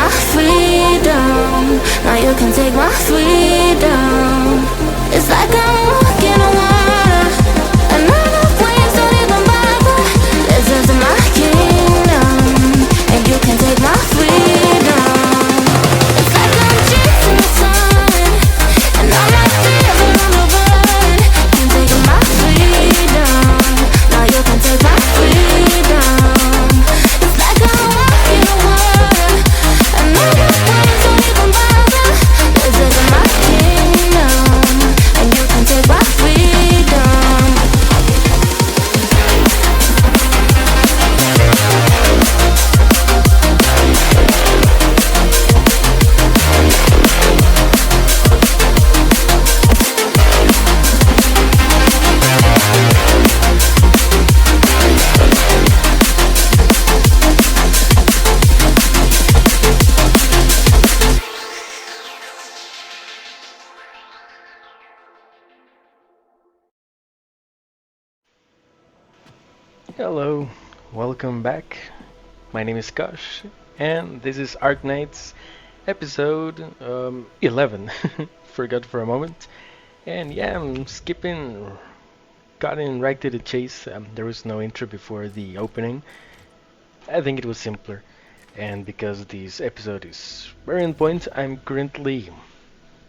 my freedom. Now you can take my freedom. It's like I'm walking on water, and other waves don't even bother. This is my kingdom, and you can take my freedom. It's like I'm chasing the sun, and all my fears are on the run. You can take my freedom. Now you can take my freedom. It's like I'm walking on water, and other waves don't even bother. This is my kingdom, and you can take my freedom. Hello, welcome back. My name is Koshxs, and this is Arknights episode 11. Forgot for a moment. And yeah, I'm skipping, cutting right to the chase. There was no intro before the opening. I think it was simpler. And because this episode is very on point, I'm currently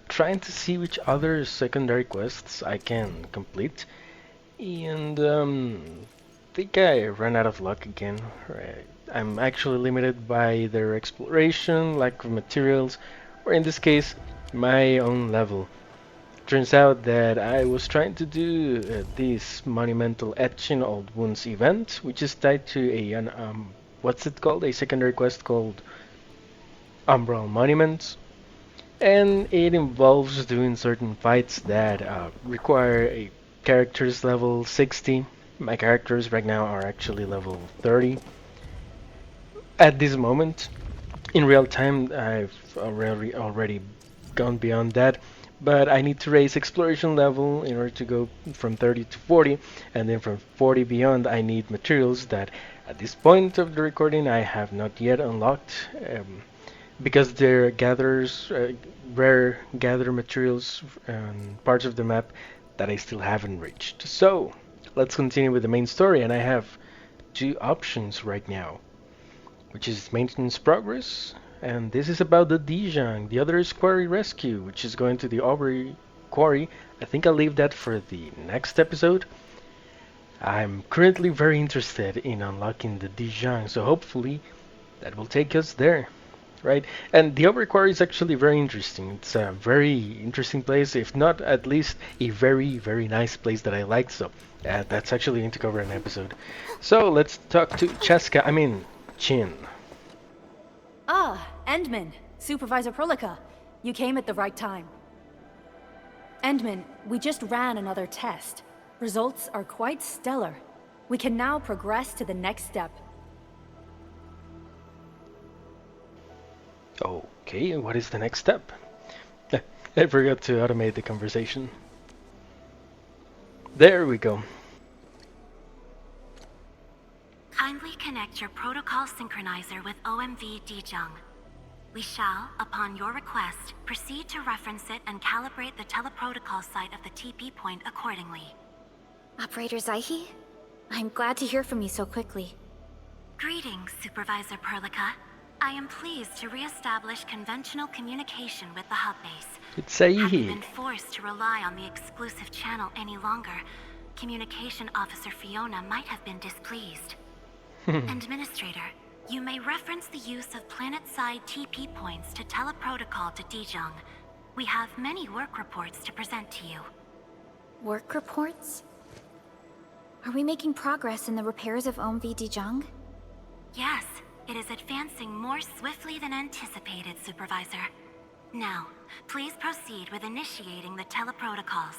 trying to see which other secondary quests I can complete. And think I ran out of luck again. Right. I'm actually limited by their exploration, lack of materials, or in this case, my own level. Turns out that I was trying to do this monumental etching old wounds event, which is tied to what's it called? A secondary quest called Umbral Monuments. And it involves doing certain fights that require a character's level 60. My characters right now are actually level 30. At this moment, in real time, I've already gone beyond that, but I need to raise exploration level in order to go from 30 to 40, and then from 40 beyond, I need materials that at this point of the recording I have not yet unlocked, because they're gatherers, rare gather materials and parts of the map that I still haven't reached. So let's continue with the main story, and I have two options right now, which is maintenance progress, and this is about the Dijiang. The other is quarry rescue, which is going to the Aubrey quarry. I think I'll leave that for the next episode. I'm currently very interested in unlocking the Dijiang, so hopefully that will take us there. Right, and the Aubrey quarry is actually very interesting. It's a very interesting place, if not at least a very, very nice place that I like. So that's actually going to cover an episode. So let's talk to Chin. Ah, Endman, Supervisor Prolica. You came at the right time. Endman, we just ran another test. Results are quite stellar. We can now progress to the next step. Okay, what is the next step? I forgot to automate the conversation. There we go. Kindly connect your protocol synchronizer with OMV Dijiang. We shall, upon your request, proceed to reference it and calibrate the teleprotocol site of the TP point accordingly. Operator Zaihi? I'm glad to hear from you so quickly. Greetings, Supervisor Prolica. I am pleased to re-establish conventional communication with the hub base. It's Zaihi. Having been forced to rely on the exclusive channel any longer, Communication Officer Fiona might have been displeased. Administrator, you may reference the use of planet-side TP points to teleprotocol to Dijiang. We have many work reports to present to you. Work reports? Are we making progress in the repairs of OMV Dijiang? Yes, it is advancing more swiftly than anticipated, Supervisor. Now, please proceed with initiating the teleprotocols.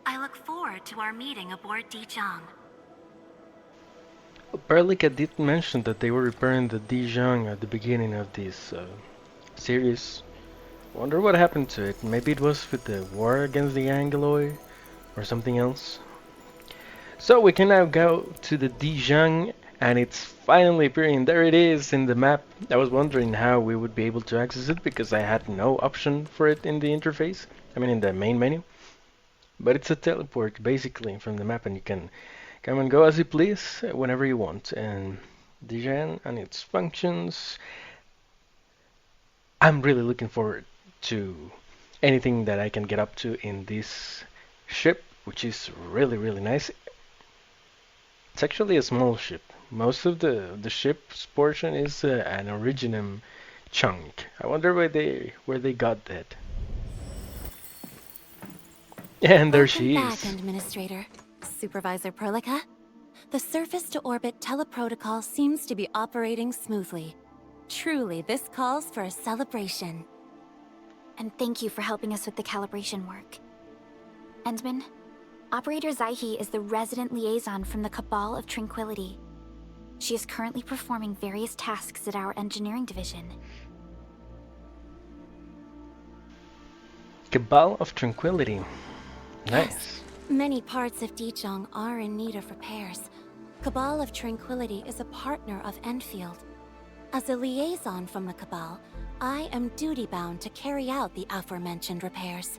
I look forward to our meeting aboard Dijiang. Berlica did mention that they were repairing the Dijiang at the beginning of this series. Wonder what happened to it. Maybe it was with the war against the Angloid or something else. So we can now go to the Dijiang and it's finally appearing. There it is in the map. I was wondering how we would be able to access it because I had no option for it in the interface. I mean in the main menu. But it's a teleport basically from the map, and you can come and go as you please whenever you want. And Dijiang and its functions. I'm really looking forward to anything that I can get up to in this ship, which is really, really nice. It's actually a small ship. Most of the ship's portion is an originium chunk. I wonder where they got that. And there she Welcome is. back, Administrator. Supervisor Perlica. The surface-to-orbit teleprotocol seems to be operating smoothly. Truly, this calls for a celebration. And thank you for helping us with the calibration work. Endman, Operator Zaihi is the resident liaison from the Cabal of Tranquility. She is currently performing various tasks at our engineering division. Cabal of Tranquility. Nice. Yes, many parts of Dijiang are in need of repairs. Cabal of Tranquility is a partner of Endfield. As a liaison from the Cabal, I am duty-bound to carry out the aforementioned repairs.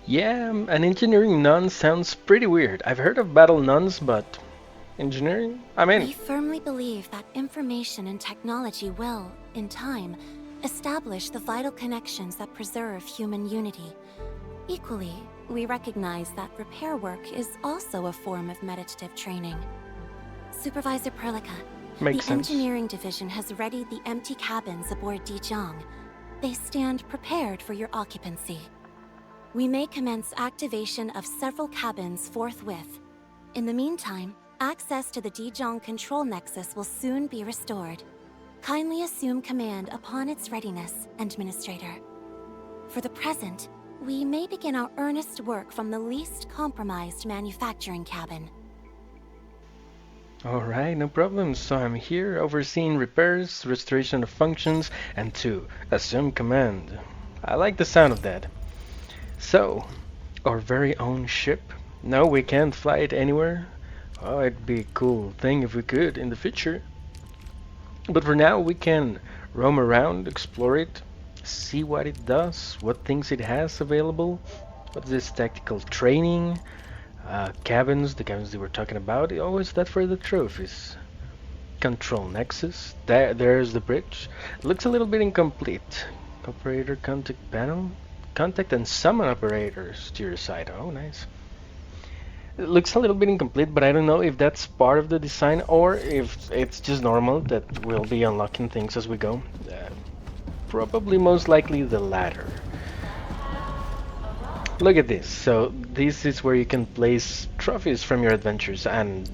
Yeah, an engineering nun sounds pretty weird. I've heard of battle nuns, but engineering? I We mean, firmly believe that information and technology will, in time, establish the vital connections that preserve human unity. Equally, we recognize that repair work is also a form of meditative training. Supervisor Perlica, makes the sense. engineering division has readied the empty cabins aboard Dijiang. They stand prepared for your occupancy. We may commence activation of several cabins forthwith. In the meantime, access to the Dijiang control nexus will soon be restored. Kindly assume command upon its readiness, Administrator. For the present, we may begin our earnest work from the least compromised manufacturing cabin. Alright, no problem. So I'm here overseeing repairs, restoration of functions, and to assume command. I like the sound of that. So, our very own ship. No, we can't fly it anywhere. Oh, it'd be a cool thing if we could in the future. But for now, we can roam around, explore it, see what it does, what things it has available. What's this tactical training? Cabins, the cabins they were talking about. Oh, is that for the trophies? Control nexus. There's the bridge. Looks a little bit incomplete. Operator contact panel. Contact and summon operators to your side. Oh, nice. It looks a little bit incomplete, but I don't know if that's part of the design or if it's just normal that we'll be unlocking things as we go. Probably most likely the latter. Look at this. So this is where you can place trophies from your adventures, and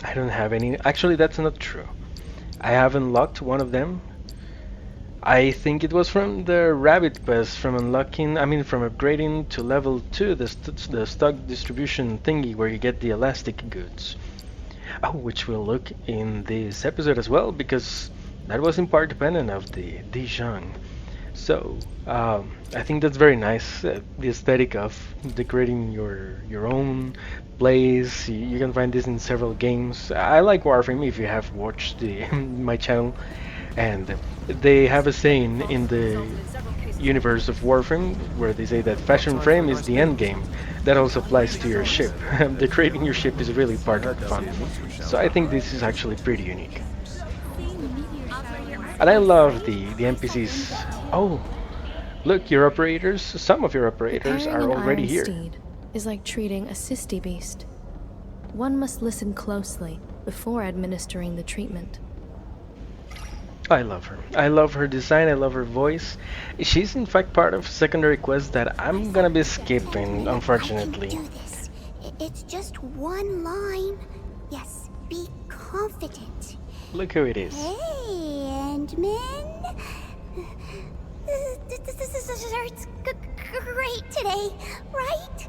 I don't have any. Actually, that's not true. I have unlocked one of them. I think it was from the rabbit pass, from unlocking, from upgrading to level 2, the stock distribution thingy where you get the elastic goods. Oh, which we'll look in this episode as well, because that was in part dependent of the Dijiang. So, I think that's very nice, the aesthetic of decorating your own place. You can find this in several games. I like Warframe, if you have watched my channel. And they have a saying in the universe of Warframe where they say that fashion frame is the end game. That also applies to your ship. Decorating your ship is really part of the fun. So I think this is actually pretty unique. And I love the NPCs. Oh, look, your operators, some of your operators are Preparing an already iron here. steed is like treating a cysty beast. One must listen closely before administering the treatment. I love her. I love her design, I love her voice. She's in fact part of secondary quest that I'm gonna be skipping, unfortunately. I can do this. It's just one line. Yes, be confident. Look who it is. Hey, Endman. This hurts great today, right?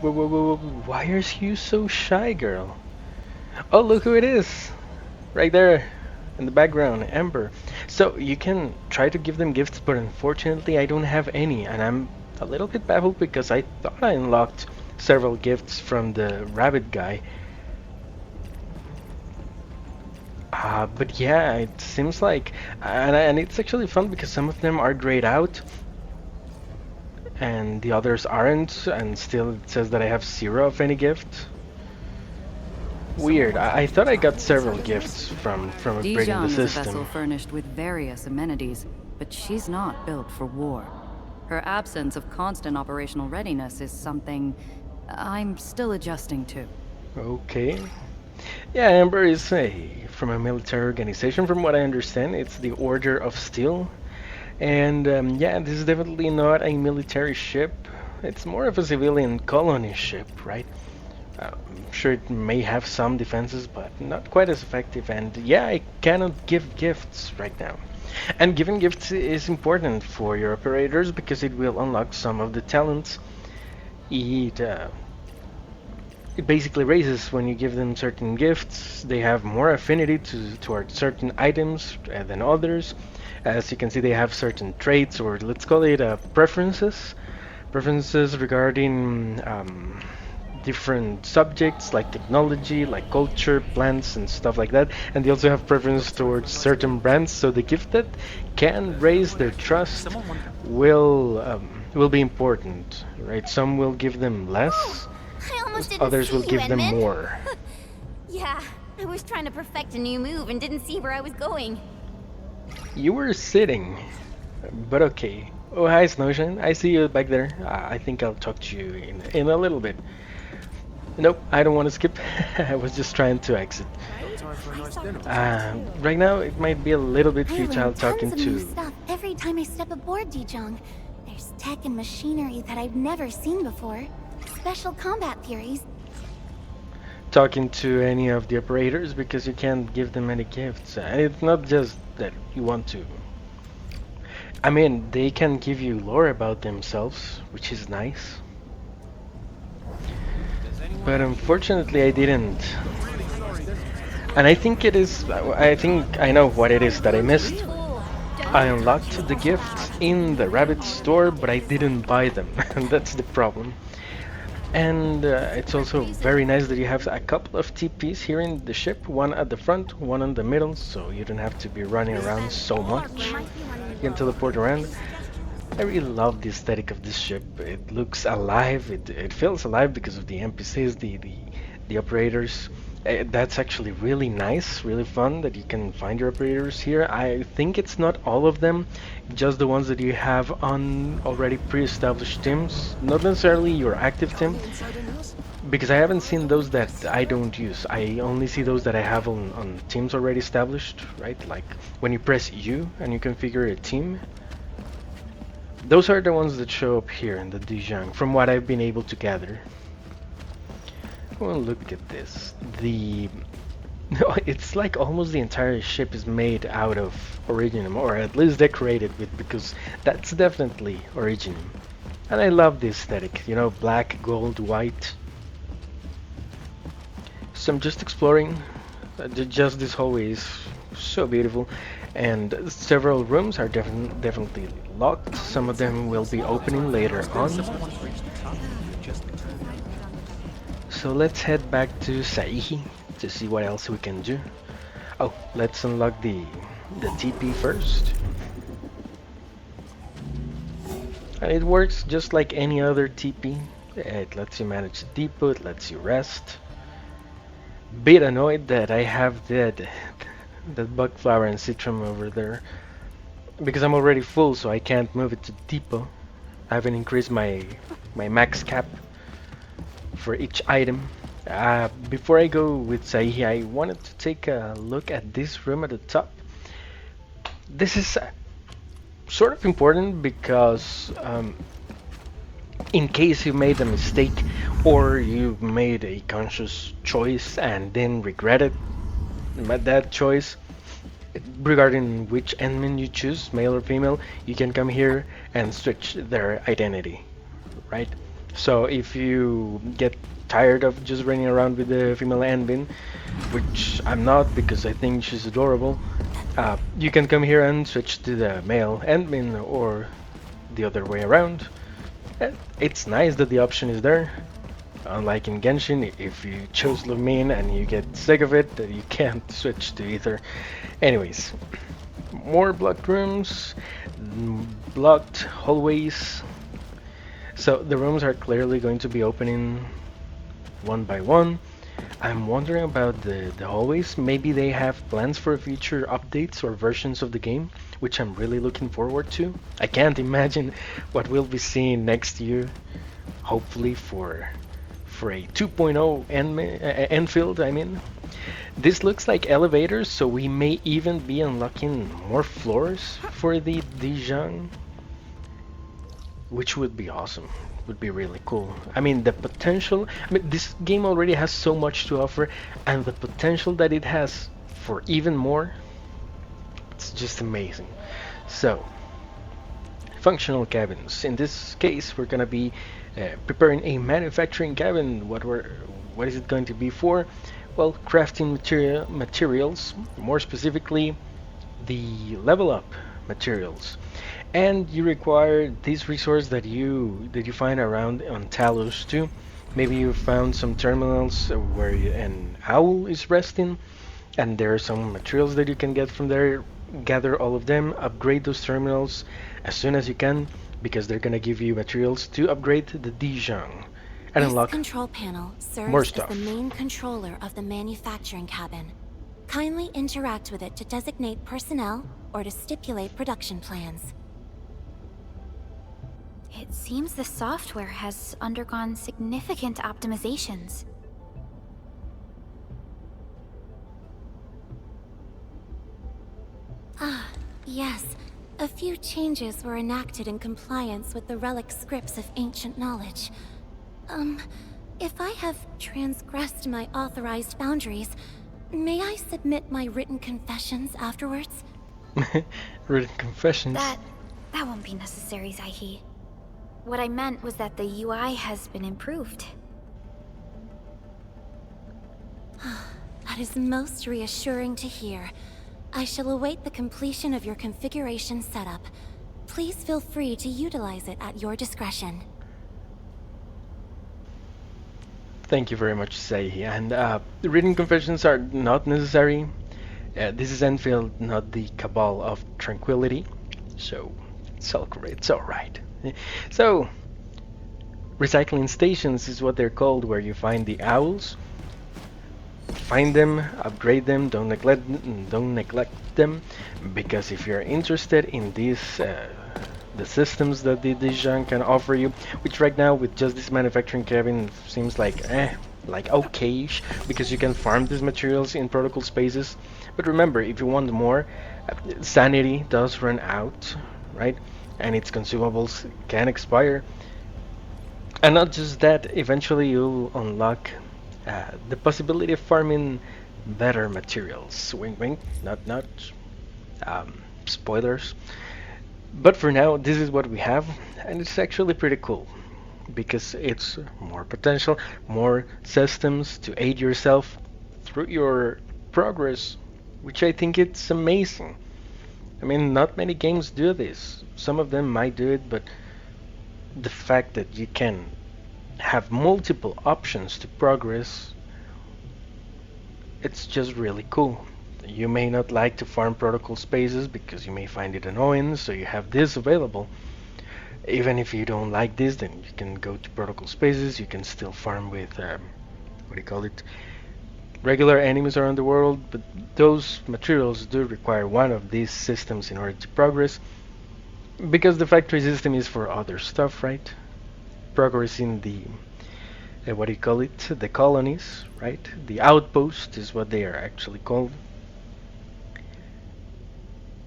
Whoa, why are you so shy, girl? Oh, look who it is! Right there, in the background, Ember. So, you can try to give them gifts, but unfortunately I don't have any, and I'm a little bit baffled because I thought I unlocked several gifts from the rabbit guy. But yeah, it seems like, and it's actually fun because some of them are grayed out and the others aren't, and still it says that I have 0 of any gift. Weird. I thought I got several gifts from upgrading the Dijiang is a vessel system. furnished with various amenities, but she's not built for war. Her absence of constant operational readiness is something I'm still adjusting to. Okay. Yeah, Amber is from a military organization. From what I understand, it's the Order of Steel. And yeah, this is definitely not a military ship. It's more of a civilian colony ship, right? I'm sure it may have some defenses, but not quite as effective. And yeah, I cannot give gifts right now. And giving gifts is important for your operators because it will unlock some of the talents. It basically raises when you give them certain gifts. They have more affinity towards certain items than others. As you can see, they have certain traits, or let's call it preferences. Preferences regarding different subjects like technology, like culture, plants, and stuff like that. And they also have preference towards certain brands. So the gift that can raise their trust will be important, right? Some will give them less. I almost didn't Others see will you, give them Edmund. more. Yeah, I was trying to perfect a new move and didn't see where I was going. You were sitting, but okay. Oh, hi, Snowshine. I see you back there. I think I'll talk to you in a little bit. Nope, I don't want to skip. I was just trying to exit. Right now, it might be a little bit I futile learn talking tons of new to... stuff every time I step aboard Dijiang. There's tech and machinery that I've never seen before. Special combat theories. talking to any of the operators because you can't give them any gifts. And it's not just that you want to. I mean, they can give you lore about themselves, which is nice. But unfortunately I didn't. And I think I know what it is that I missed. I unlocked the gifts in the rabbit store, but I didn't buy them, and that's the problem. And it's also very nice that you have a couple of TPs here in the ship, one at the front, one in the middle, so you don't have to be running around so much. You can teleport around. I really love the aesthetic of this ship. It looks alive, it feels alive because of the NPCs, the operators. That's actually really nice, really fun that you can find your operators here. I think it's not all of them, just the ones that you have on already pre-established teams, not necessarily your active team, because I haven't seen those that I don't use. I only see those that I have on teams already established, right? Like when you press U and you configure a team. Those are the ones that show up here in the Dijiang, from what I've been able to gather. Well, look at this. It's like almost the entire ship is made out of originium, or at least decorated with, because that's definitely originium. And I love the aesthetic, you know, black, gold, white. So I'm just exploring. Just this hallway is so beautiful, and several rooms are definitely locked. Some of them will be opening later on. So let's head back to Saihi to see what else we can do. Oh, let's unlock the TP first. And it works just like any other TP. It lets you manage the depot, it lets you rest. Bit annoyed that I have that bugflower and citrum over there, because I'm already full, so I can't move it to depot. I haven't increased my max cap for each item. Before I go with Saihi, I wanted to take a look at this room at the top. This is sort of important because in case you made a mistake or you made a conscious choice and then regretted that choice regarding which endman you choose, male or female, you can come here and switch their identity, right? So if you get tired of just running around with the female endman, which I'm not because I think she's adorable, you can come here and switch to the male endman or the other way around. It's nice that the option is there. Unlike in Genshin, if you chose Lumine and you get sick of it, you can't switch to either. Anyways, more blocked rooms, blocked hallways. So the rooms are clearly going to be opening one by one. I'm wondering about the hallways. Maybe they have plans for future updates or versions of the game, which I'm really looking forward to. I can't imagine what we'll be seeing next year, hopefully for a 2.0 Enfield, I mean. This looks like elevators, so we may even be unlocking more floors for the Dijiang, which would be awesome. Would be really cool. I mean, the potential, I mean, this game already has so much to offer, and the potential that it has for even more, it's just amazing. So, functional cabins. In this case, we're gonna be preparing a manufacturing cabin. What is it going to be for? Well, crafting materials, more specifically the level up materials. And you require this resource that you find around on Talos II. Maybe you found some terminals where an owl is resting, and there are some materials that you can get from there. Gather all of them, upgrade those terminals as soon as you can, because they're gonna give you materials to upgrade the Dijiang and unlock this control panel serves more as stuff. the main controller of the manufacturing cabin. Kindly interact with it to designate personnel or to stipulate production plans. It seems the software has undergone significant optimizations. Ah, yes. A few changes were enacted in compliance with the relic scripts of ancient knowledge. If I have transgressed my authorized boundaries, may I submit my written confessions afterwards? Written confessions. That won't be necessary, Zaihi. What I meant was that the UI has been improved. That is most reassuring to hear. I shall await the completion of your configuration setup. Please feel free to utilize it at your discretion. Thank you very much, Seihi. And the written confessions are not necessary. This is Enfield, not the Cabal of Tranquility, so it's all right. So, recycling stations is what they're called, where you find the owls. Find them, upgrade them, don't neglect them, because if you're interested in these the systems that the Dijiang can offer you, which right now with just this manufacturing cabin seems like okay-ish, because you can farm these materials in protocol spaces. But remember, if you want more, sanity does run out, right? And its consumables can expire. And not just that, eventually you'll unlock the possibility of farming better materials. Wink wink, not spoilers. But for now, this is what we have, and it's actually pretty cool, because it's more potential, more systems to aid yourself through your progress, which I think it's amazing. I mean, not many games do this. Some of them might do it, but the fact that you can have multiple options to progress, it's just really cool. You may not like to farm protocol spaces because you may find it annoying, so you have this available. Even if you don't like this, then you can go to protocol spaces. You can still farm with regular enemies around the world, but those materials do require one of these systems in order to progress, because the factory system is for other stuff, right? Progressing the the colonies, right? The outpost is what they are actually called.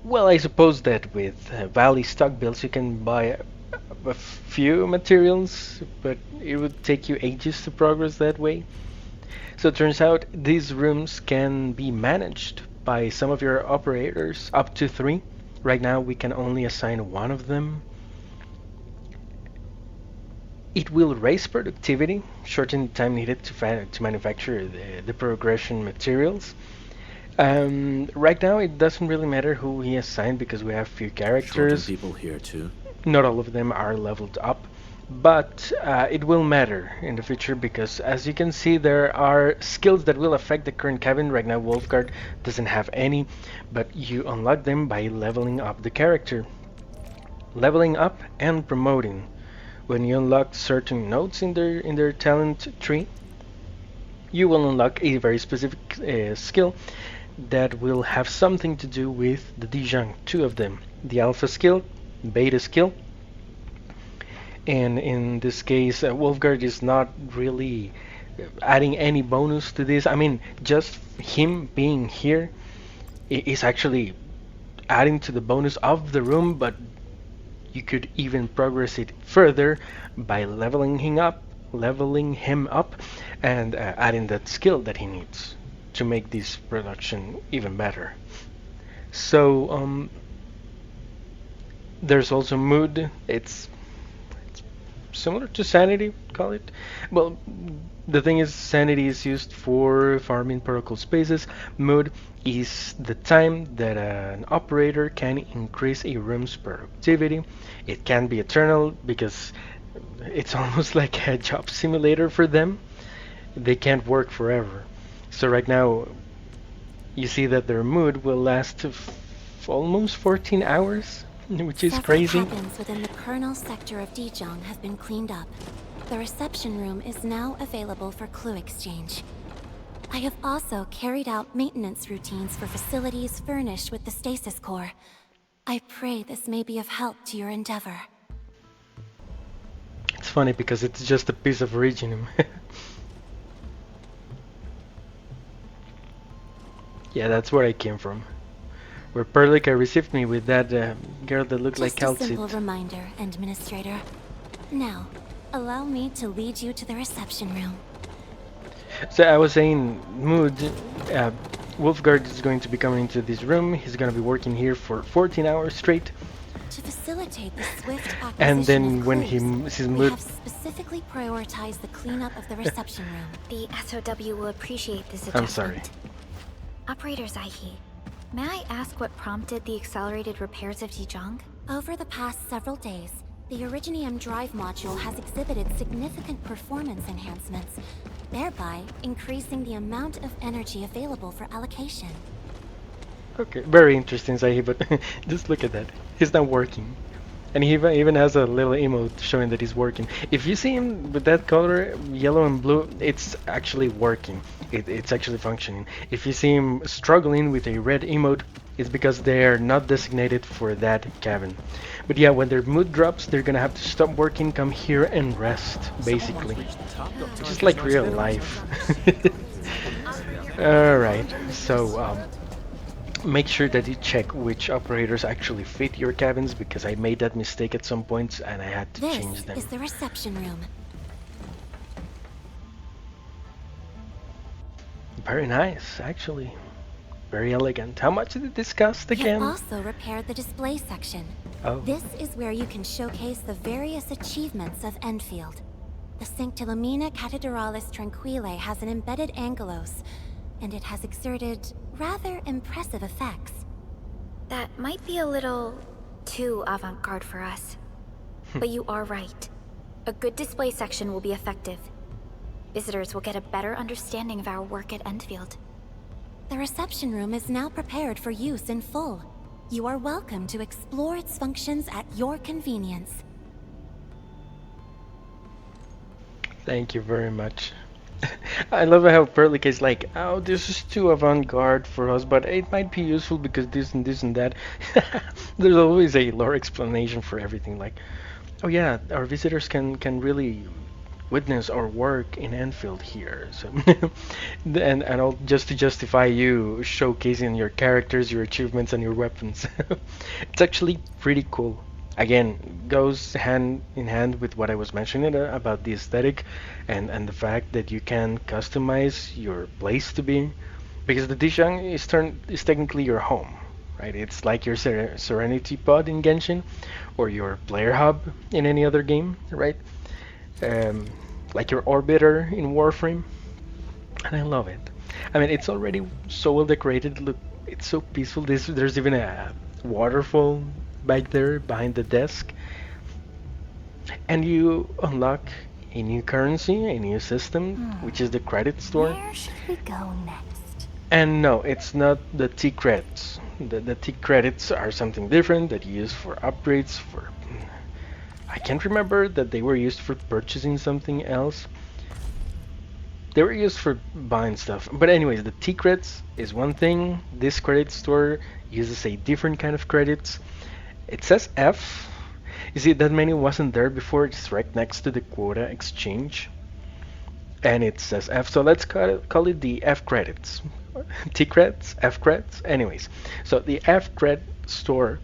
Well, I suppose that with Valley stock builds you can buy a few materials, but it would take you ages to progress that way. So it turns out these rooms can be managed by some of your operators, up to 3. Right now we can only assign 1 of them. It will raise productivity, shorten the time needed to manufacture the progression materials. Right now it doesn't really matter who he assigned, because we have few characters. People here too. Not all of them are leveled up, but it will matter in the future because, as you can see, there are skills that will affect the current cabin. Right now Wolfguard doesn't have any, but you unlock them by leveling up the character. Leveling up and promoting. When you unlock certain nodes in their talent tree, you will unlock a very specific skill that will have something to do with the Dijiang, two of them, the alpha skill, beta skill. And in this case, Wolfguard is not really adding any bonus to this. I mean, just him being here is actually adding to the bonus of the room, but you could even progress it further by leveling him up, and adding that skill that he needs to make this production even better. So there's also mood. It's similar to sanity, call it. Well, the thing is, sanity is used for farming protocol spaces. Mood is the time that an operator can increase a room's productivity. It can be eternal because it's almost like a job simulator for them. They can't work forever. So right now you see that their mood will last almost 14 hours, which is crazy. Several cabins within the kernel sector of Dijiang have been cleaned up. The reception room is now available for clue exchange. I have also carried out maintenance routines for facilities furnished with the stasis core. I pray this may be of help to your endeavor. It's funny because it's just a piece of originium. Yeah, that's where I came from. Where Perlica received me with that girl that looked like Just a simple Calcit. reminder, Administrator. Now, allow me to lead you to the reception room. So I was saying, mood. Wolfguard is going to be coming into this room. He's going to be working here for 14 hours straight. To facilitate the swift acquisition And then of when clues, his we mood. have specifically prioritized the cleanup of the reception room. The SOW will appreciate this I'm adjustment. sorry. Operator Zaihi, may I ask what prompted the accelerated repairs of Dijiang? Over the past several days, the originium drive module has exhibited significant performance enhancements, thereby increasing the amount of energy available for allocation. Okay, very interesting, Zahi, but just look at that. He's not working. And he even has a little emote showing that he's working. If you see him with that color, yellow and blue, it's actually working. It's actually functioning. If you see him struggling with a red emote, it's because they're not designated for that cabin. But yeah, when their mood drops, they're gonna have to stop working, come here and rest, basically. Just like real life. Alright, so make sure that you check which operators actually fit your cabins, because I made that mistake at some points and I had to change This them. is the reception room. Very nice, actually. Very elegant. How much did it cost We have again? also repaired the display section. Oh. This is where you can showcase the various achievements of Endfield. The Sanctilumina Cathedralis Tranquile has an embedded angelos, and it has exerted rather impressive effects. That might be a little too avant-garde for us. But you are right. A good display section will be effective. Visitors will get a better understanding of our work at Endfield. The reception room is now prepared for use in full. You are welcome to explore its functions at your convenience. Thank you very much. I love how Perlica is like, oh, this is too avant-garde for us, but it might be useful because this and that. There's always a lore explanation for everything, like, oh yeah, our visitors can really witness our work in Enfield here. So and all just to justify you showcasing your characters, your achievements, and your weapons. It's actually pretty cool. Again, goes hand in hand with what I was mentioning about the aesthetic and the fact that you can customize your place to be, because the Dijiang is technically your home, right? It's like your Serenity Pod in Genshin, or your player hub in any other game, right? Like your orbiter in Warframe, and I love it. I mean, it's already so well decorated. Look, it's so peaceful. There's even a waterfall back there behind the desk. and you unlock a new currency, a new system, which is the credit store. Where should we go next? And no, it's not the T credits. The T credits are something different that you use for upgrades. For I can't remember that they were used for purchasing something else. They were used for buying stuff. But anyways, the T credits is one thing. This credit store uses a different kind of credits. It says F. You see, that menu wasn't there before. It's right next to the quota exchange. And it says F, so let's call it the F credits. T credits, F credits. Anyways, so the F credit store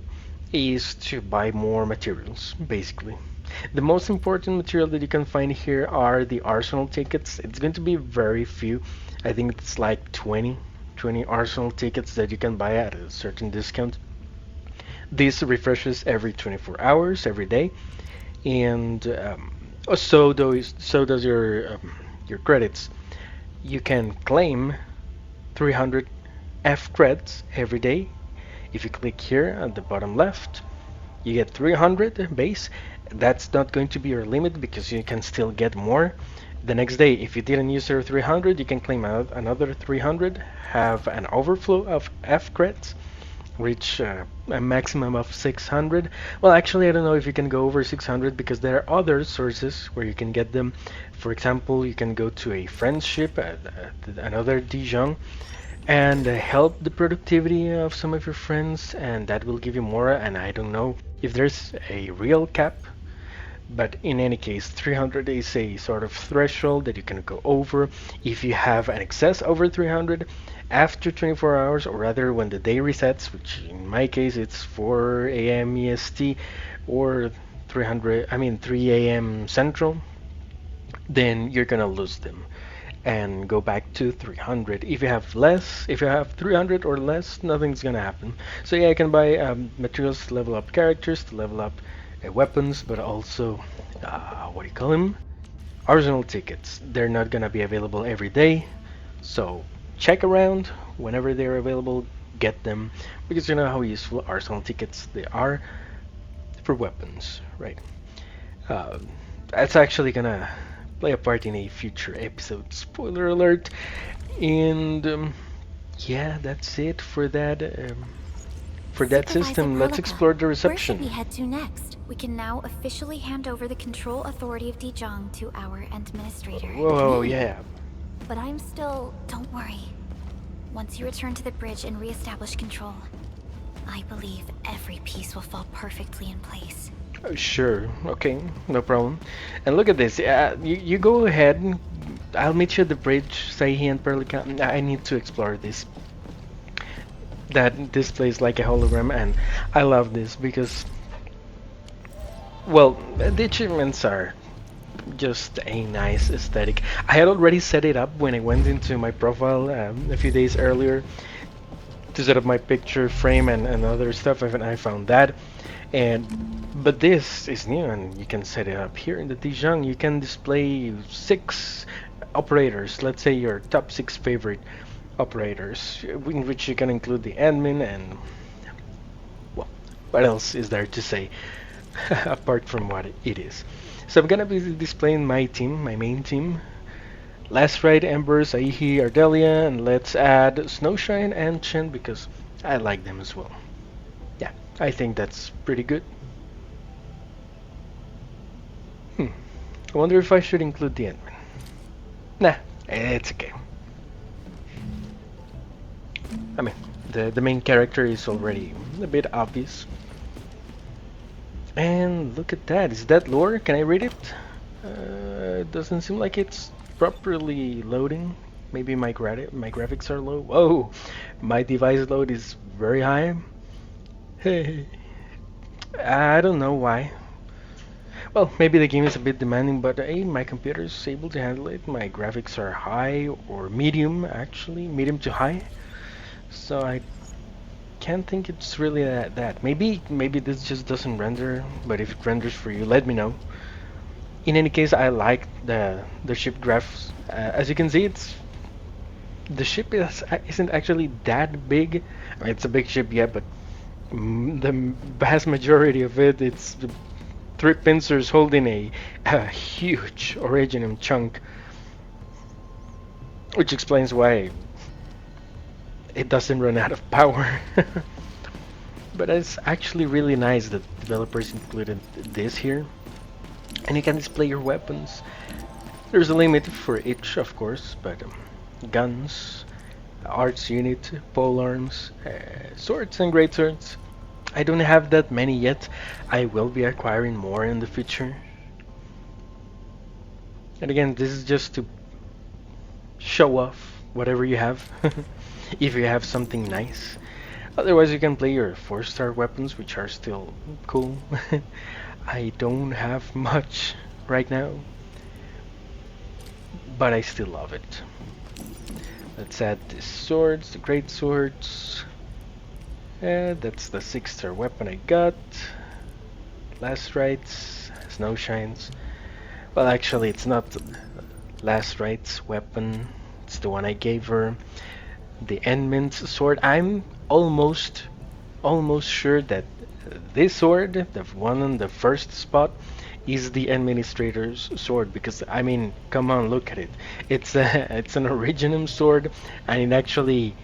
is to buy more materials, basically. The most important material that you can find here are the arsenal tickets. It's going to be very few. I think it's like 20 arsenal tickets that you can buy at a certain discount. This refreshes every 24 hours, every day, and so does your credits. You can claim 300 F credits every day. If you click here at the bottom left, you get 300 base. That's not going to be your limit because you can still get more. The next day, if you didn't use your 300, you can claim another 300, have an overflow of F credits, reach a maximum of 600. Well, actually, I don't know if you can go over 600 because there are other sources where you can get them. For example, you can go to a friend's ship at another Dijiang and help the productivity of some of your friends, and that will give you more. And I don't know if there's a real cap, but in any case, 300 is a sort of threshold that you can go over. If you have an excess over 300 after 24 hours, or rather when the day resets, which in my case it's 4 a.m. EST or 3 a.m. Central, then you're gonna lose them and go back to 300. If you have 300 or less, nothing's gonna happen. So yeah, I can buy materials to level up characters, to level up weapons, but also what do you call them? Arsenal tickets. They're not gonna be available every day, so check around whenever they're available, get them, because you know how useful arsenal tickets they are for weapons, right? That's actually gonna play a part in a future episode, spoiler alert. And yeah, that's it for that system. Let's explore the reception. Where should we head to next? We can now officially hand over the control authority of Dijiang to our administrator. Whoa, yeah. But I'm still... Don't worry. Once you return to the bridge and re-establish control, I believe every piece will fall perfectly in place. Sure, okay, no problem. And look at this, you go ahead, I'll meet you at the bridge, Saihi and Perlica. I need to explore this. That displays like a hologram, and I love this because, well, the achievements are just a nice aesthetic. I had already set it up when I went into my profile a few days earlier to set up my picture frame and other stuff, and I found that. But this is new, and you can set it up here in the Dijiang. You can display 6 operators, let's say your top 6 favorite operators, in which you can include the admin and, well, what else is there to say apart from what it is. So I'm gonna be displaying my team, my main team. Last Ride, Ember, Saihi, Ardelia, and let's add Snowshine and Chen because I like them as well. Yeah, I think that's pretty good. I wonder if I should include the admin. Nah, it's okay. I mean, the main character is already a bit obvious. And look at that, is that lore? Can I read it? It doesn't seem like it's properly loading. Maybe my graphics are low. Whoa, my device load is very high. Hey, I don't know why. Well, maybe the game is a bit demanding, but hey, my computer is able to handle it. My graphics are high or medium, actually, medium to high. So I can't think it's really that. Maybe this just doesn't render, but if it renders for you, let me know. In any case, I like the ship graphs. As you can see, the ship isn't actually that big. I mean, it's a big ship, yeah, but the vast majority of it, it's three pincers holding a huge originium chunk, which explains why it doesn't run out of power. But it's actually really nice that developers included this here, and you can display your weapons. There's a limit for each, of course, but guns, arts unit, pole arms, swords and great swords. I don't have that many yet. I will be acquiring more in the future. And again, this is just to show off whatever you have, if you have something nice. Otherwise, you can play your 4-star weapons, which are still cool. I don't have much right now, but I still love it. Let's add the swords, the great swords. That's the 6-star weapon I got. Last Rites, Snow Shines. Well, actually, it's not Last Rites weapon. It's the one I gave her. The Endman's sword. I'm almost sure that this sword, the one on the first spot, is the administrator's sword, because I mean, come on, look at it. It's an originium sword, and it actually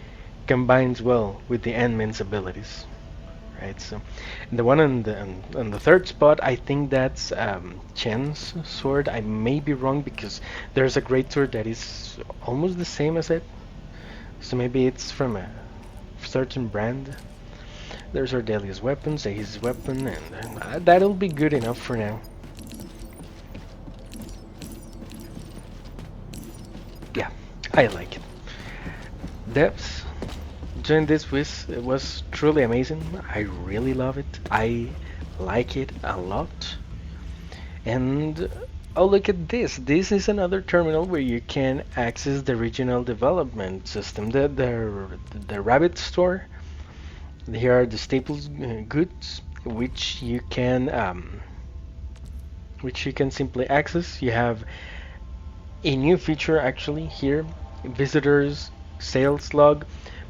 combines well with the Endman's abilities, right? So the one on the third spot, I think that's Chen's sword. I may be wrong, because there's a great sword that is almost the same as it. So maybe it's from a certain brand. There's our Delia's weapons, his weapon, and that'll be good enough for now. Yeah, I like it. Depths. Doing this was truly amazing. I really love it. I like it a lot. And oh, look at this. This is another terminal where you can access the regional development system, the rabbit store. Here are the staples goods, which you can simply access. You have a new feature actually here, visitors sales log,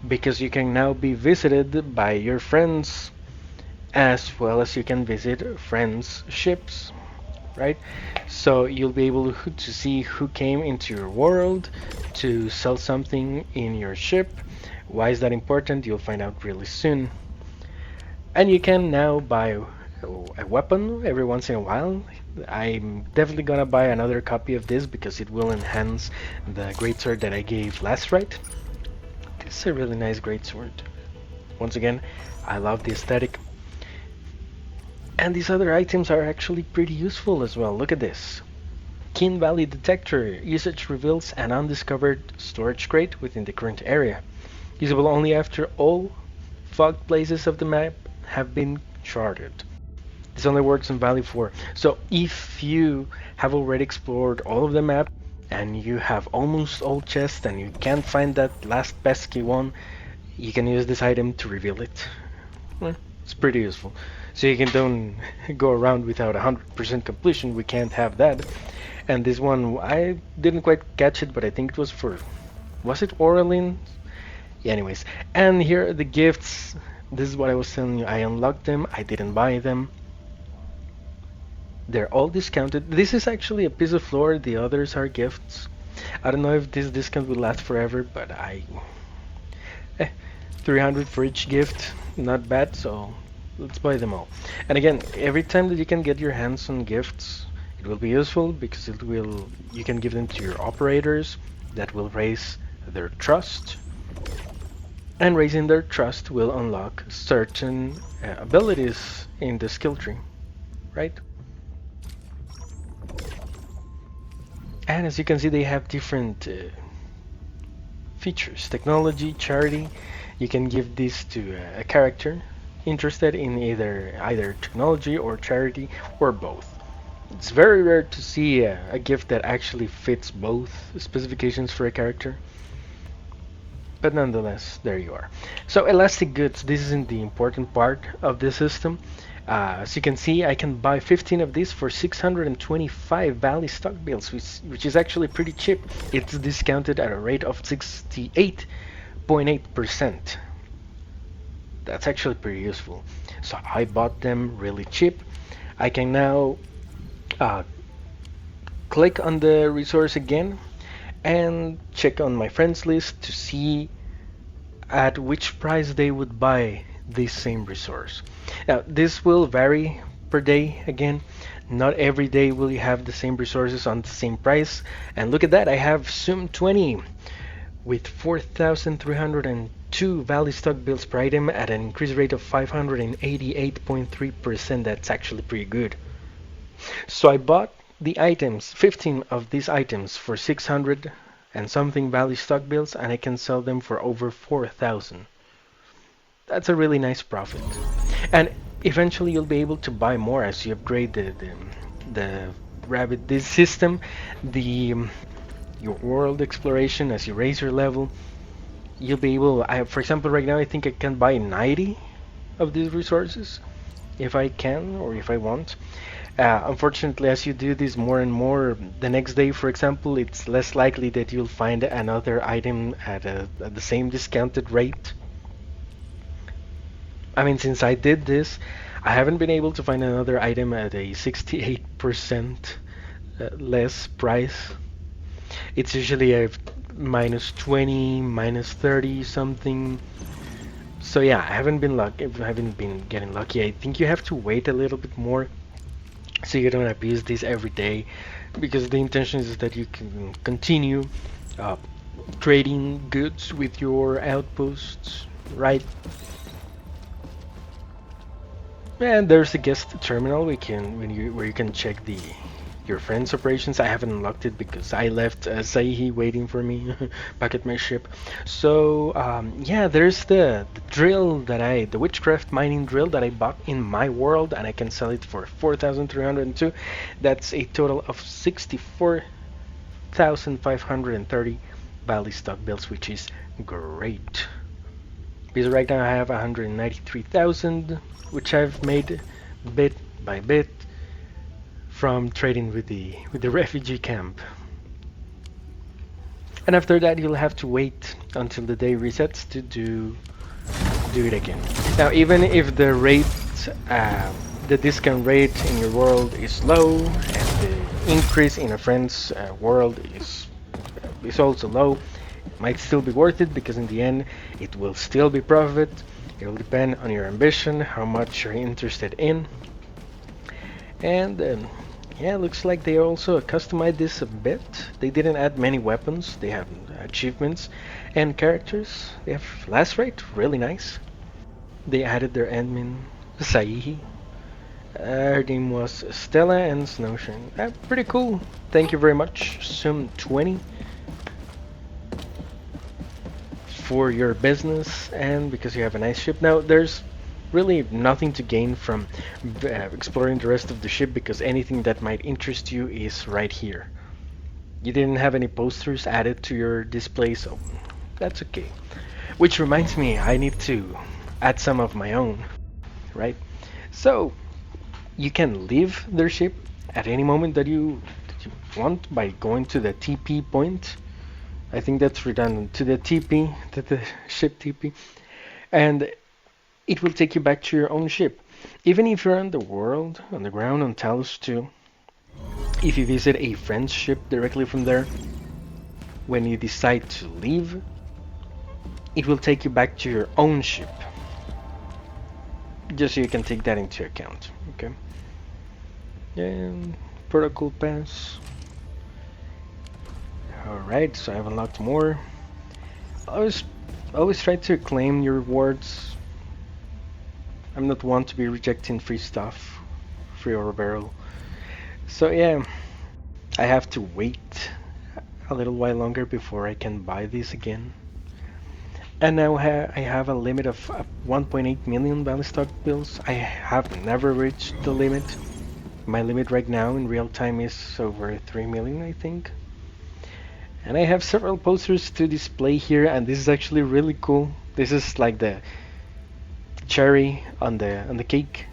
because you can now be visited by your friends, as well as you can visit friends' ships, right? So you'll be able to see who came into your world to sell something in your ship. Why is that important? You'll find out really soon. And you can now buy a weapon every once in a while. I'm definitely gonna buy another copy of this, because it will enhance the greatsword that I gave last right. This is a really nice greatsword. Once again, I love the aesthetic. And these other items are actually pretty useful as well. Look at this. Keen Valley Detector. Usage reveals an undiscovered storage crate within the current area. Usable only after all fogged places of the map have been charted. This only works in Valley 4. So if you have already explored all of the map and you have almost all chests and you can't find that last pesky one, you can use this item to reveal it. Well, it's pretty useful. So you don't go around without 100% completion. We can't have that. And this one, I didn't quite catch it, but I think it was for, was it Oralin? Yeah, anyways. And here are the gifts. This is what I was telling you. I unlocked them. I didn't buy them. They're all discounted. This is actually a piece of floor. The others are gifts. I don't know if this discount will last forever, but 300 for each gift. Not bad, so let's buy them all. And again, every time that you can get your hands on gifts, it will be useful, because you can give them to your operators. That will raise their trust. And raising their trust will unlock certain abilities in the skill tree, right? And as you can see, they have different features. Technology, charity. You can give this to a character interested in either technology or charity, or both. It's very rare to see a gift that actually fits both specifications for a character. But nonetheless, there you are. So elastic goods, this isn't the important part of the system. As you can see, I can buy 15 of these for 625 Valley stock bills, which is actually pretty cheap. It's discounted at a rate of 68.8%. That's actually pretty useful. So I bought them really cheap. I can now uh, click on the resource again and check on my friends list to see at which price they would buy this same resource. Now, this will vary per day again. Not every day will you have the same resources on the same price. And look at that, I have Sum 20 with 4,302 value stock bills per item at an increase rate of 588.3%. That's actually pretty good. So I bought the items, 15 of these items for 600 and something value stock bills, and I can sell them for over 4,000. That's a really nice profit. And eventually you'll be able to buy more as you upgrade the rabbit this system, your world exploration. As you raise your level, you'll be able, for example, right now I think I can buy 90 of these resources if I can or if I want. Unfortunately, as you do this more and more, the next day, for example, it's less likely that you'll find another item at the same discounted rate. I mean, since I did this, I haven't been able to find another item at a 68% less price. It's usually a minus 20, minus 30 something. So yeah, I haven't been getting lucky. I think you have to wait a little bit more so you don't abuse this every day, because the intention is that you can continue trading goods with your outposts, right? And there's a guest terminal where you can check your friend's operations. I haven't unlocked it because I left Saihi waiting for me back at my ship. So yeah, there's the drill the witchcraft mining drill that I bought in my world, and I can sell it for 4,302. That's a total of 64,530 value stock bills, which is great. Because right now I have 193,000, which I've made bit by bit from trading with the refugee camp. And after that, you'll have to wait until the day resets to do it again. Now, even if the discount rate in your world is low and the increase in a friend's world is also low, it might still be worth it, because in the end it will still be profit. It will depend on your ambition, how much you're interested in. And yeah, looks like they also customized this a bit. They didn't add many weapons. They have achievements and characters. They have last rate, really nice. They added their admin, Saihi. Her name was Stella and Snowshine. Pretty cool. Thank you very much, Sum 20, for your business and because you have a nice ship. Now, there's really nothing to gain from exploring the rest of the ship, because anything that might interest you is right here. You didn't have any posters added to your display, so that's okay. Which reminds me, I need to add some of my own, right? So you can leave their ship at any moment that you want by going to the TP point. I think that's redundant, to the TP, to the ship TP, and it will take you back to your own ship. Even if you're on the ground on Talos II, if you visit a friend's ship directly from there, when you decide to leave, it will take you back to your own ship. Just so you can take that into account, okay? And protocol pass. Alright, so I've unlocked more. Always try to claim your rewards. I'm not one to be rejecting free stuff, free ore barrel. So yeah, I have to wait a little while longer before I can buy these again. And now I have a limit of 1.8 million value stock bills. I have never reached the limit. My limit right now in real time is over 3 million, I think. And I have several posters to display here, and this is actually really cool. This is like the cherry on the cake,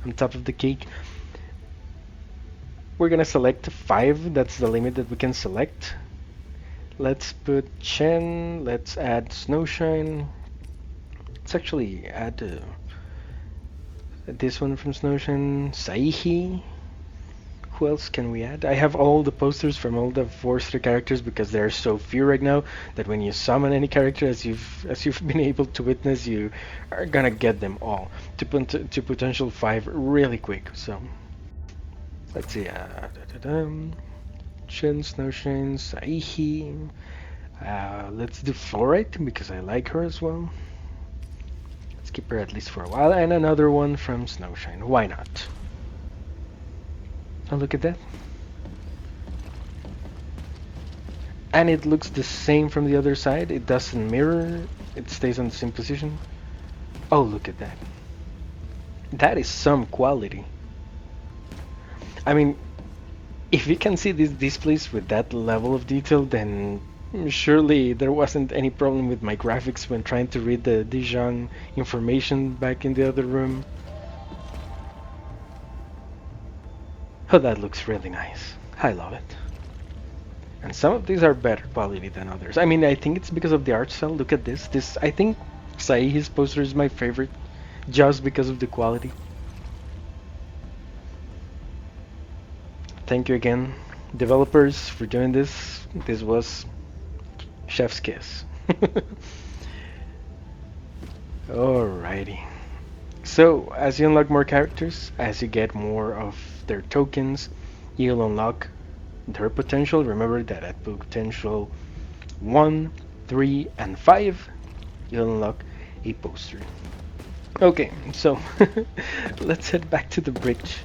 on top of the cake. We're gonna select 5. That's the limit that we can select. Let's put Chen. Let's add Snowshine. Let's actually add This one from Snowshin, Saihi. Who else can we add? I have all the posters from all the Forster characters because there are so few right now that when you summon any character, as you've been able to witness, you are gonna get them all to potential 5 really quick. So let's see. Shin, Snowshin, Saihi. Let's do Fluorite because I like her as well. Let's keep her at least for a while, and another one from Snowshine. Why not? Oh, look at that. And it looks the same from the other side. It doesn't mirror. It stays on the same position. Oh, look at that. That is some quality. I mean, if you can see these displays with that level of detail, then surely there wasn't any problem with my graphics when trying to read the Dijiang information back in the other room. Oh, that looks really nice. I love it. And some of these are better quality than others. I mean, I think it's because of the art style. Look at this. I think Saihi's poster is my favorite just because of the quality. Thank you again, developers, for doing this. This was chef's kiss. Alrighty. So, as you unlock more characters, as you get more of their tokens, you'll unlock their potential. Remember that at potential 1, 3, and 5, you'll unlock a poster. Okay, so let's head back to the bridge.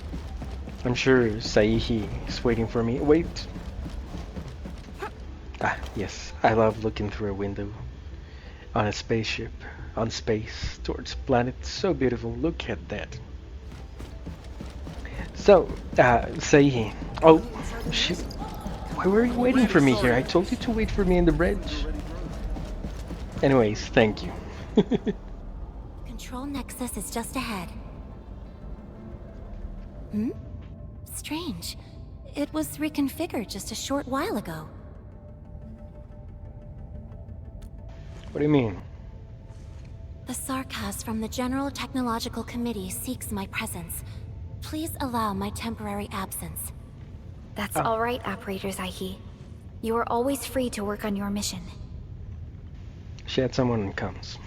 I'm sure Saihi is waiting for me. Wait. Ah, yes. I love looking through a window on a spaceship, on space, towards planets. So beautiful. Look at that. So, Saihi. Oh, shit. Why were you waiting for me here? I told you to wait for me in the bridge. Anyways, thank you. Control Nexus is just ahead. Hmm? Strange. It was reconfigured just a short while ago. What do you mean? The Sarkas from the General Technological Committee seeks my presence. Please allow my temporary absence. That's all right, Operator Zaihi. You are always free to work on your mission. She had someone in comms.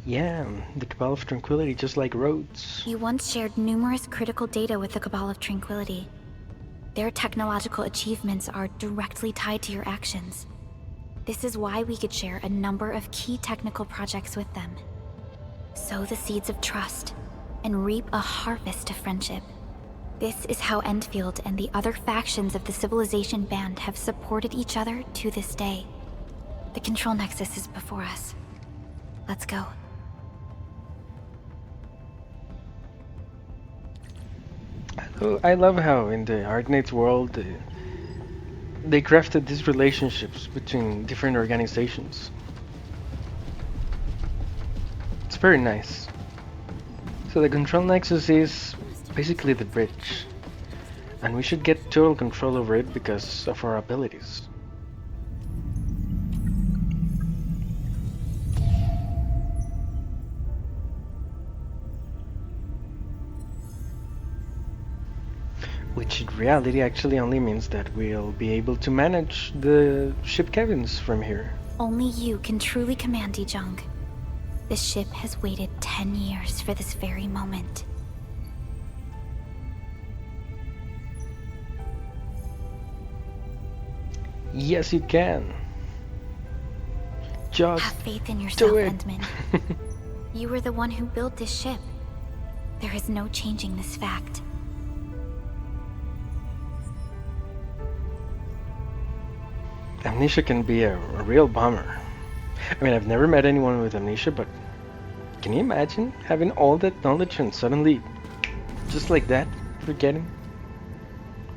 Yeah, the Cabal of Tranquility, just like Rhodes. You once shared numerous critical data with the Cabal of Tranquility. Their technological achievements are directly tied to your actions. This is why we could share a number of key technical projects with them. Sow the seeds of trust, and reap a harvest of friendship. This is how Endfield and the other factions of the Civilization Band have supported each other to this day. The Control Nexus is before us. Let's go. Oh, I love how in the Arknights world they crafted these relationships between different organizations. It's very nice. So the Control Nexus is basically the bridge, and we should get total control over it because of our abilities. Which in reality actually only means that we'll be able to manage the ship cabins from here. Only you can truly command Dijiang. This ship has waited 10 years for this very moment. Yes, you can. Just have faith in do yourself, it. Endman. You were the one who built this ship. There is no changing this fact. Amnesia can be a real bummer. I mean, I've never met anyone with amnesia, but can you imagine having all that knowledge and suddenly, just like that, forgetting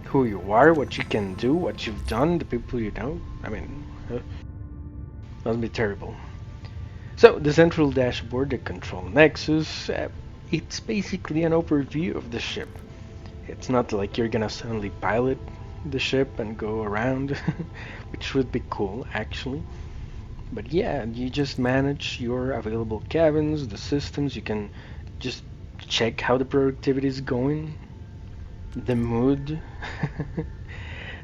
who you are, what you can do, what you've done, the people you know? I mean, that would be terrible. So, the central dashboard, the Control Nexus, it's basically an overview of the ship. It's not like you're gonna suddenly pilot the ship and go around, which would be cool, actually. But yeah, you just manage your available cabins, the systems. You can just check how the productivity is going, the mood.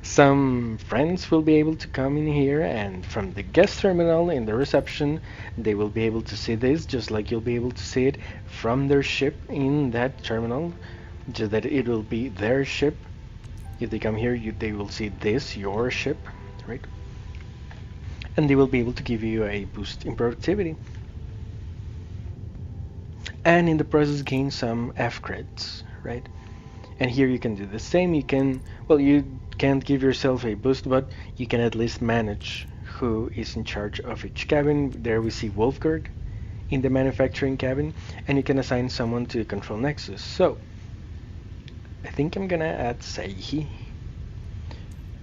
Some friends will be able to come in here, and from the guest terminal in the reception, they will be able to see this, just like you'll be able to see it from their ship in that terminal, just that it will be their ship. If they come here, they will see this, your ship, right? And they will be able to give you a boost in productivity. And in the process, gain some F credits, right? And here you can do the same. You can, well, you can't give yourself a boost, but you can at least manage who is in charge of each cabin. There we see Wolfgang in the manufacturing cabin, and you can assign someone to Control Nexus. So I think I'm gonna add Saihi,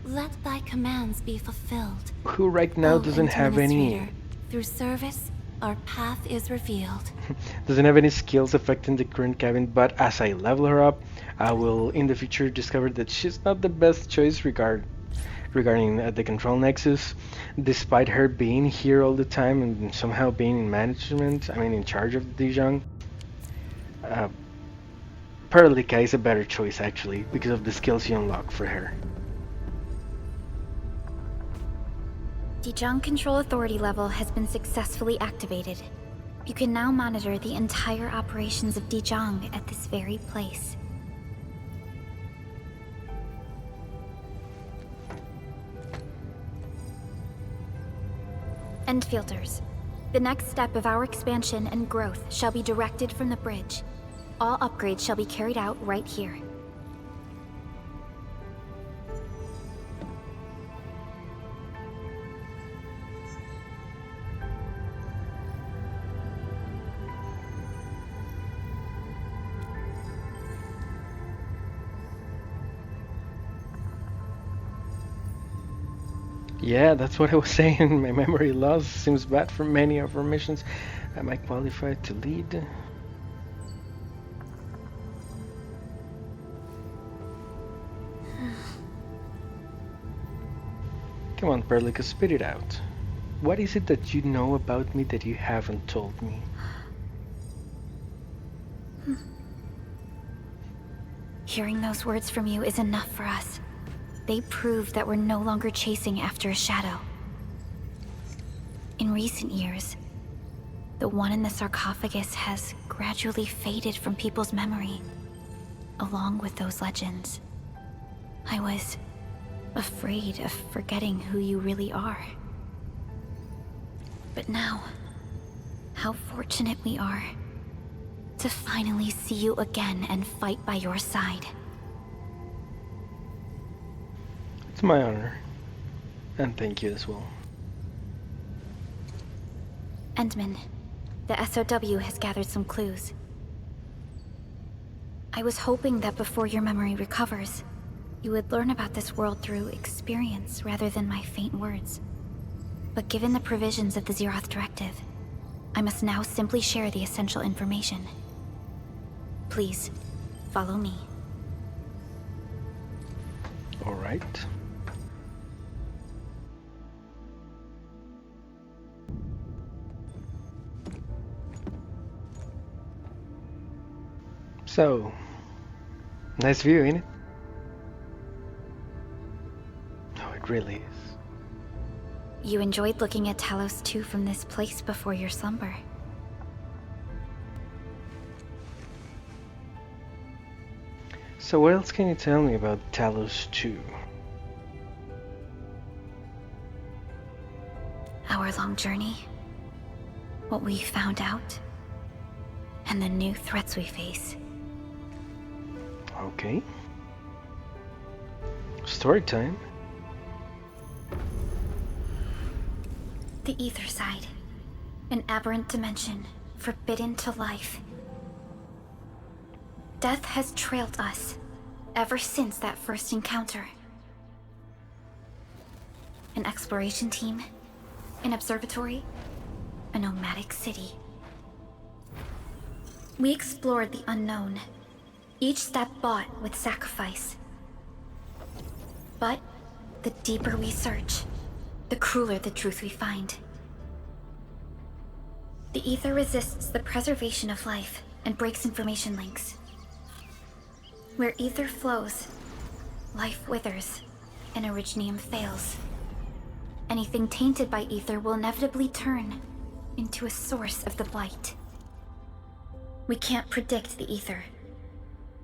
Let thy commands be fulfilled. who right now doesn't have any Administrator, through service, our path is revealed. doesn't have any skills affecting the current cabin, but as I level her up, I will in the future discover that she's not the best choice regarding the Control Nexus, despite her being here all the time and somehow being in management, I mean in charge of the Dijiang. Perlica is a better choice actually, because of the skills you unlock for her. Dijiang Control Authority level has been successfully activated. You can now monitor the entire operations of Dijiang at this very place. Endfielders. The next step of our expansion and growth shall be directed from the bridge. All upgrades shall be carried out right here. Yeah, that's what I was saying. My memory loss seems bad for many of our missions. Am I qualified to lead? Come on, Perlica, spit it out. What is it that you know about me that you haven't told me? Hearing those words from you is enough for us. They prove that we're no longer chasing after a shadow. In recent years, the one in the sarcophagus has gradually faded from people's memory, along with those legends. I was afraid of forgetting who you really are. But now, how fortunate we are to finally see you again and fight by your side. It's my honor. And thank you as well. Endman, the SOW has gathered some clues. I was hoping that before your memory recovers, you would learn about this world through experience rather than my faint words. But given the provisions of the Zeroth Directive, I must now simply share the essential information. Please, follow me. All right. So, nice view, ain't it? Oh, it really is. You enjoyed looking at Talos II from this place before your slumber. So what else can you tell me about Talos II? Our long journey, what we found out, and the new threats we face. Okay. Story time. The Ether Side, an aberrant dimension, forbidden to life. Death has trailed us ever since that first encounter. An exploration team, an observatory, a nomadic city. We explored the unknown, each step bought with sacrifice. But the deeper we search, the crueler the truth we find. The ether resists the preservation of life and breaks information links. Where ether flows, life withers, and originium fails. Anything tainted by ether will inevitably turn into a source of the blight. We can't predict the ether.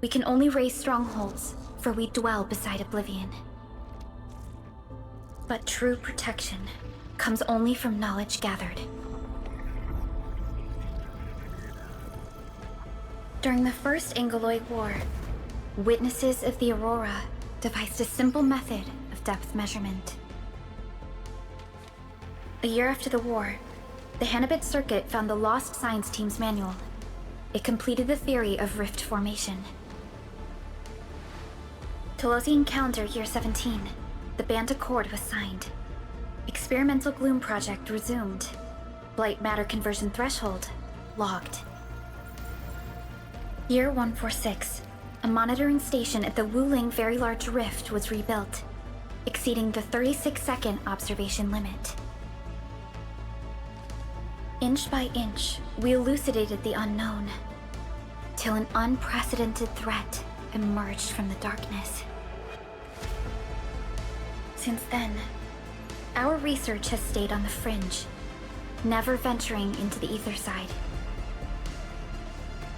We can only raise strongholds, for we dwell beside oblivion. But true protection comes only from knowledge gathered. During the First Angoloid War, witnesses of the Aurora devised a simple method of depth measurement. A year after the war, the Hannibit Circuit found the Lost Science Team's manual. It completed the theory of rift formation. Talosian calendar year 17, the Band Accord was signed. Experimental Gloom project resumed. Blight matter conversion threshold logged. Year 146, a monitoring station at the Wuling Very Large Rift was rebuilt, exceeding the 36-second observation limit. Inch by inch, we elucidated the unknown, till an unprecedented threat emerged from the darkness. Since then, our research has stayed on the fringe, never venturing into the ether side.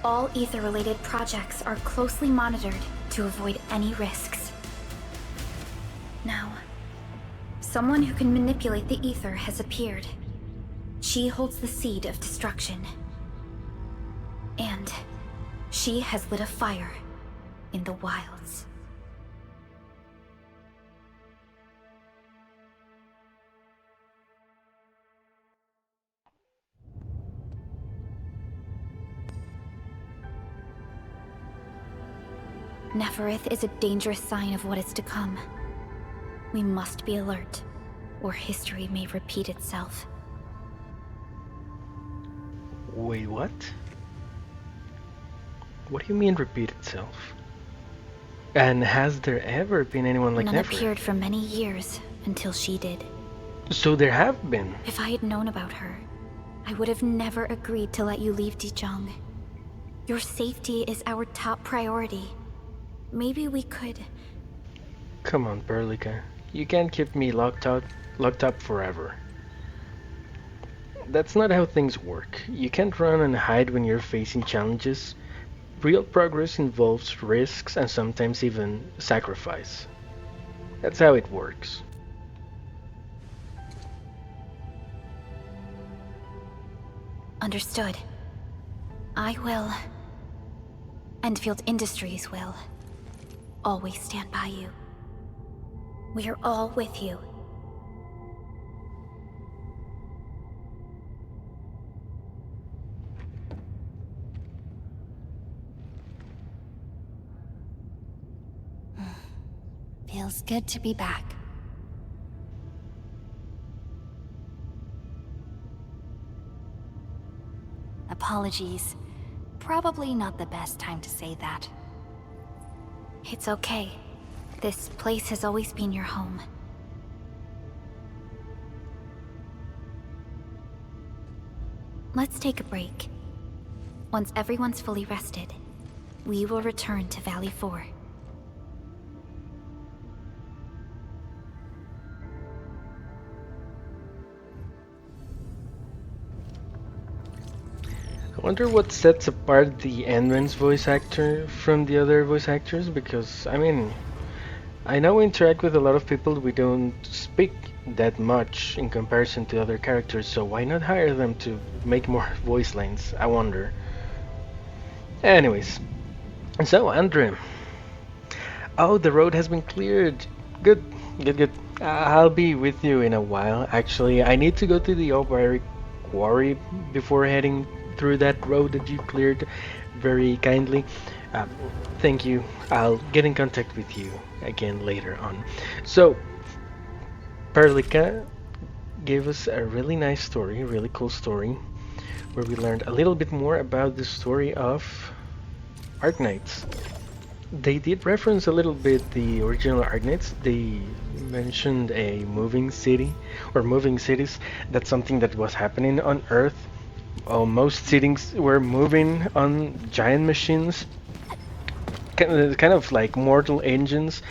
All ether-related projects are closely monitored to avoid any risks. Now, someone who can manipulate the ether has appeared. She holds the seed of destruction. And she has lit a fire in the wilds. Neferith is a dangerous sign of what is to come. We must be alert, or history may repeat itself. Wait, what? What do you mean repeat itself? And has there ever been anyone like None Neferith? appeared for many years until she did. So there have been. If I had known about her, I would have never agreed to let you leave Dijiang. Your safety is our top priority. Maybe we could... Come on, Perlica. You can't keep me locked up forever. That's not how things work. You can't run and hide when you're facing challenges. Real progress involves risks and sometimes even sacrifice. That's how it works. Understood. I will. Endfield Industries will. Always stand by you. We are all with you. Feels good to be back. Apologies. Probably not the best time to say that. It's okay. This place has always been your home. Let's take a break. Once everyone's fully rested, we will return to Valley 4. I wonder what sets apart the Endman's voice actor from the other voice actors, because, I mean, I know we interact with a lot of people we don't speak that much in comparison to other characters, so why not hire them to make more voice lines, I wonder. Anyways, so Andre. Oh, the road has been cleared. Good, good, good. I'll be with you in a while. Actually, I need to go to the Obari quarry before heading through that road that you cleared very kindly. Thank you. I'll get in contact with you again later on. So, Perlica gave us a really nice story, a really cool story, where we learned a little bit more about the story of Arknights. They did reference a little bit the original Arknights. They mentioned a moving city, or moving cities. That's something that was happening on Earth most cities were moving on giant machines, kind of like mortal engines.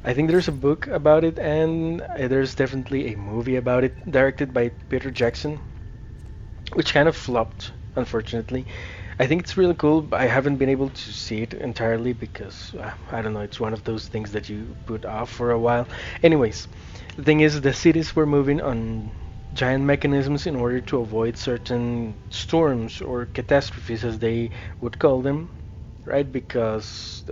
I think there's a book about it, and there's definitely a movie about it, directed by Peter Jackson, which kind of flopped, unfortunately. I think it's really cool, but I haven't been able to see it entirely because, I don't know, it's one of those things that you put off for a while. Anyways, the thing is, the cities were moving on giant mechanisms in order to avoid certain storms or catastrophes, as they would call them, right? Because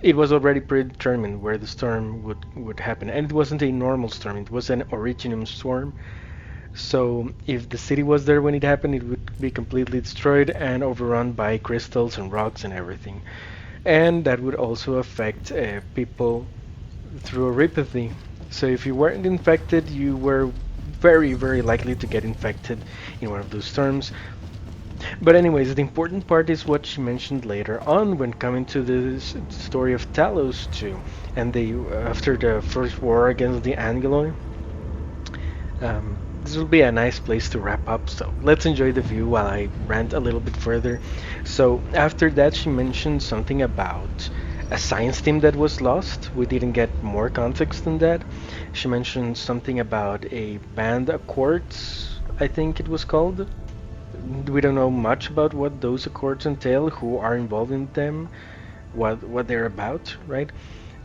it was already predetermined where the storm would happen, and it wasn't a normal storm, it was an originium storm. So if the city was there when it happened, it would be completely destroyed and overrun by crystals and rocks and everything. And that would also affect people through neuropathy. So if you weren't infected, you were very, very likely to get infected in one of those storms. But anyways, the important part is what she mentioned later on when coming to the story of Talos II, and after the first war against the Angeli. This will be a nice place to wrap up, so let's enjoy the view while I rant a little bit further. So after that, she mentioned something about a science team that was lost. We didn't get more context than that. She mentioned something about a band accords, I think it was called. We don't know much about what those accords entail, who are involved in them, what they're about, right?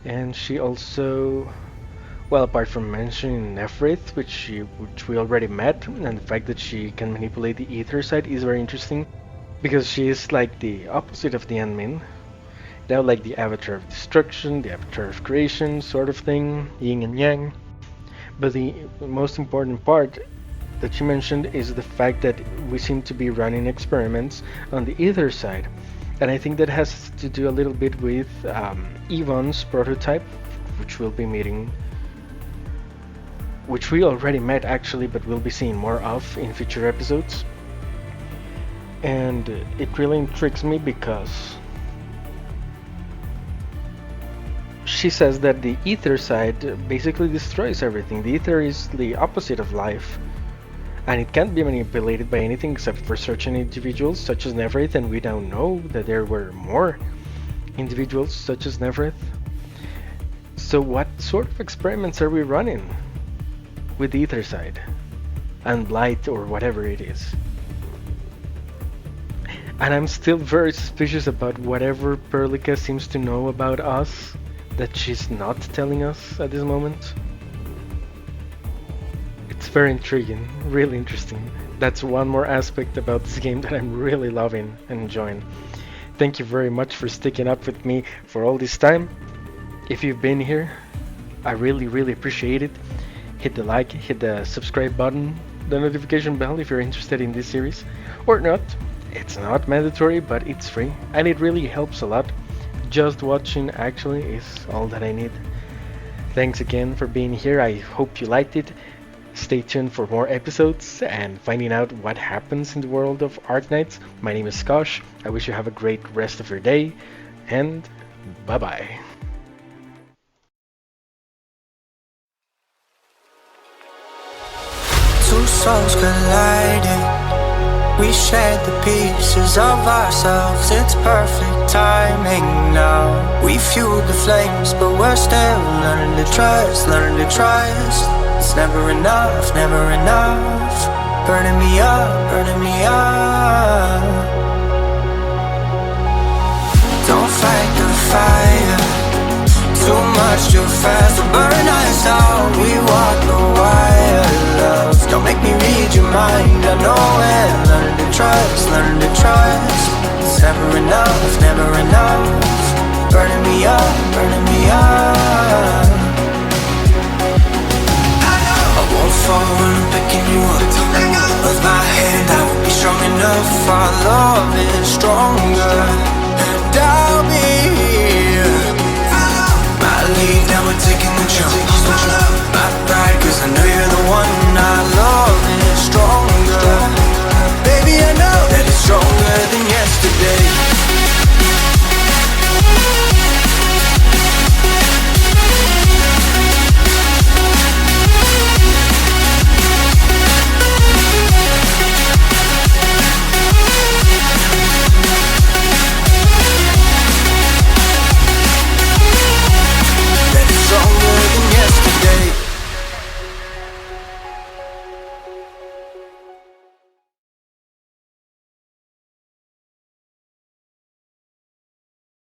And she also, well, apart from mentioning Nephrith, which we already met, and the fact that she can manipulate the ether side is very interesting, because she is like the opposite of the Endmin. Now, like the avatar of destruction, the avatar of creation, sort of thing, yin and yang. But the most important part that she mentioned is the fact that we seem to be running experiments on the ether side. And I think that has to do a little bit with Yvonne's prototype, which we'll be meeting, which we already met actually, but we'll be seeing more of in future episodes. And it really intrigues me because she says that the ether side basically destroys everything. The ether is the opposite of life, and it can't be manipulated by anything except for certain individuals such as Nephrith, and we now know that there were more individuals such as Nephrith. So what sort of experiments are we running with the ether side and light or whatever it is? And I'm still very suspicious about whatever Perlica seems to know about us that she's not telling us at this moment. It's very intriguing, really interesting. That's one more aspect about this game that I'm really loving and enjoying. Thank you very much for sticking up with me for all this time. If you've been here, I really, really appreciate it. Hit the like, hit the subscribe button, the notification bell if you're interested in this series, or not. It's not mandatory, but it's free, and it really helps a lot. Just watching actually is all that I need. Thanks again for being here. I hope you liked it. Stay tuned for more episodes and finding out what happens in the world of Arknights. My name is Koshxs. I wish you have a great rest of your day, and bye bye. Two souls colliding. We shared the pieces of ourselves. It's perfect timing now. We fueled the flames, but we're still learning to trust, learning to trust. It's never enough, never enough. Burning me up, burning me up. Don't fight the fire. Too much, too fast to burn us out. We walk the wire, love. Don't make me read your mind, I know it. Learn to trust, learn to trust. It's never enough, never enough. Burning me up, burning me up.